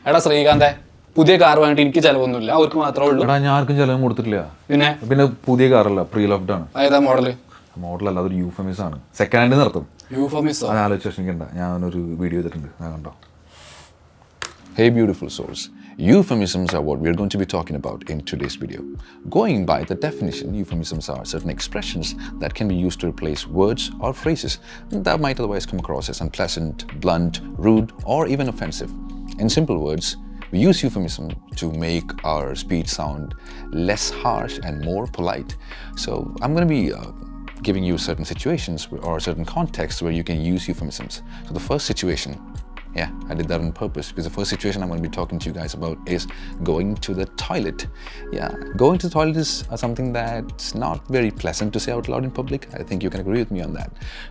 എടാ ശ്രീകാന്തേ, പുതിയ കാർ വാങ്ങിയിട്ട് എനിക്ക് ചിലവൊന്നുമില്ല, അവർക്ക് മാത്രമേ ഉള്ളൂ. എടാ ഞാൻ ആർക്കും ചിലവും കൊടുത്തിട്ടില്ല. പിന്നെ പുതിയ കാറല്ല, പ്രീ ലവ്ഡ് ആണ്. ഏതാ മോഡല്? മോഡലല്ല, അതൊരു യൂഫെമിസം ആണ്. സെക്കൻഡ് ഹാൻഡ് നടത്തും. യൂഫെമിസം അത് ആലോചിച്ച് വിഷമിക്കണ്ട, ഞാനൊരു വീഡിയോ ചെയ്തിട്ടുണ്ട്, ഞാൻ കണ്ടോ. Hey beautiful souls, euphemisms are what we are going to be talking about in today's video. Going by the definition, euphemisms are certain expressions that can be used to replace words or phrases that might otherwise come across as unpleasant, blunt, rude, or even offensive. In simple words, we use euphemism to make our speech sound less harsh and more polite. So I'm going to be giving you certain situations or certain contexts where you can use euphemisms. So the first situation, yeah, I did that on purpose because the first situation I'm going to be talking to you guys about is going to the toilet. Yeah, going to the toilet is something that's not very pleasant to say out loud in public. I think you can agree with me on that.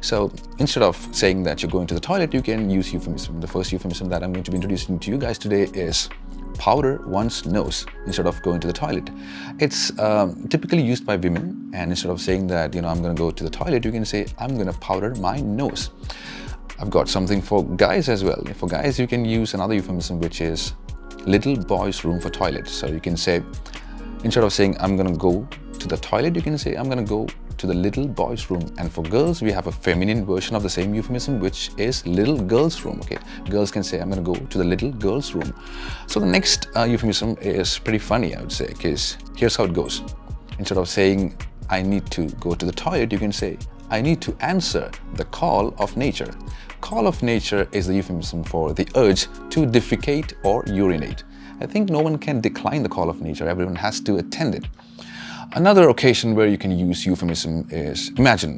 So instead of saying that you're going to the toilet, you can use euphemism. The first euphemism that I'm going to be introducing to you guys today is powder one's nose instead of going to the toilet. It's typically used by women, and instead of saying that, I'm going to go to the toilet, you can say, I'm going to powder my nose. I've got something for guys as well. For guys, you can use another euphemism, which is little boy's room for toilet. So you can say, instead of saying, I'm going to go to the toilet, you can say, I'm going to go to the little boy's room. And for girls, we have a feminine version of the same euphemism, which is little girl's room. Okay, girls can say, I'm going to go to the little girl's room. So the next euphemism is pretty funny, I would say, because here's how it goes. Instead of saying, I need to go to the toilet, you can say, I need to answer the call of nature. Call of nature is the euphemism for the urge to defecate or urinate. I think no one can decline the call of nature. Everyone has to attend it. Another occasion where you can use euphemism is, imagine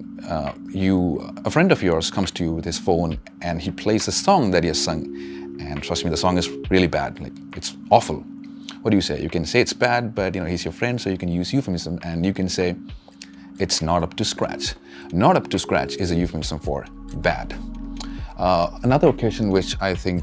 a friend of yours comes to you with his phone and he plays a song that he has sung. And trust me, the song is really bad. Like, it's awful. What do you say? You can say it's bad, but he's your friend, so you can use euphemism and you can say, it's not up to scratch. Not up to scratch is a euphemism for bad. Another occasion which I think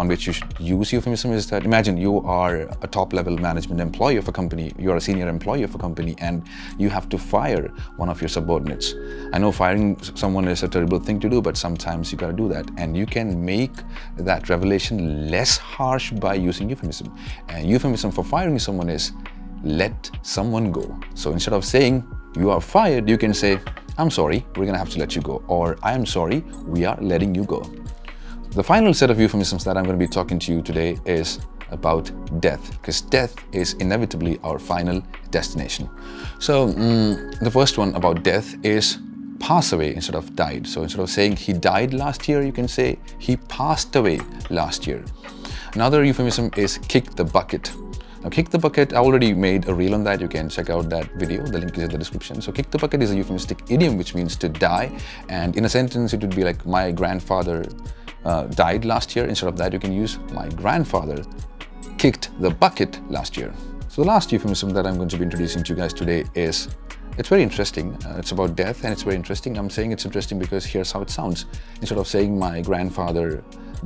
on which you should use euphemism is that, imagine you are a top-level management employee of a company, you are a senior employee of a company, and you have to fire one of your subordinates. I know firing someone is a terrible thing to do, but sometimes you gotta do that, and you can make that revelation less harsh by using euphemism. And euphemism for firing someone is let someone go. So instead of saying you are fired, you can say, I'm sorry, we're gonna have to let you go, or I am sorry, we are letting you go. The final set of euphemisms that I'm going to be talking to you today is about death, because death is inevitably our final destination. So the first one about death is pass away instead of died. So instead of saying he died last year, you can say he passed away last year. Another euphemism is kick the bucket. Now, kick the bucket, I already made a reel on that. You can check out that video. The link is in the description. So, kick the bucket is a euphemistic idiom which means to die. And in a sentence, it would be like, my grandfather died last year. Instead of that, you can use, my grandfather kicked the bucket last year. So, the last euphemism that I'm going to be introducing to you guys today is, it's very interesting. It's about death and it's very interesting. I'm saying it's interesting because here's how it sounds. Instead of saying, my grandfather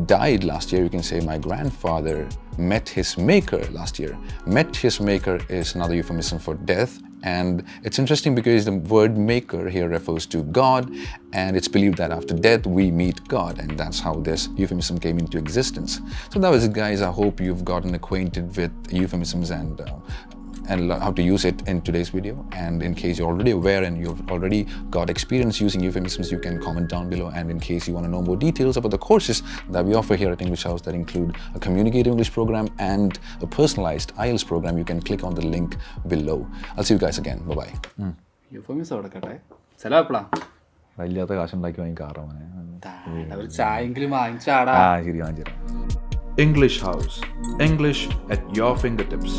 died last year, you can say, my grandfather met his maker last year. Met his maker is another euphemism for death, and it's interesting because the word maker here refers to God, and it's believed that after death we meet God, and that's how this euphemism came into existence. So that was it, guys. I hope you've gotten acquainted with euphemisms and how to use it in today's video. And in case you're already aware and you've already got experience using euphemisms, you can comment down below. And in case you want to know more details about the courses that we offer here at English House that include a communicative English program and a personalized IELTS program, you can click on the link below. I'll see you guys again. Bye-bye. Euphemism എടുക്കട്ടെ. ചിലപ്പോഴാ വലിയാത്ത കാശുണ്ടാക്കി വാങ്ങിക്കാറാണ്. ചായെങ്കിലും വാങ്ങിച്ചാടാ. ശരി, വാങ്ങിച്ചു തരാം. English House, English at your fingertips.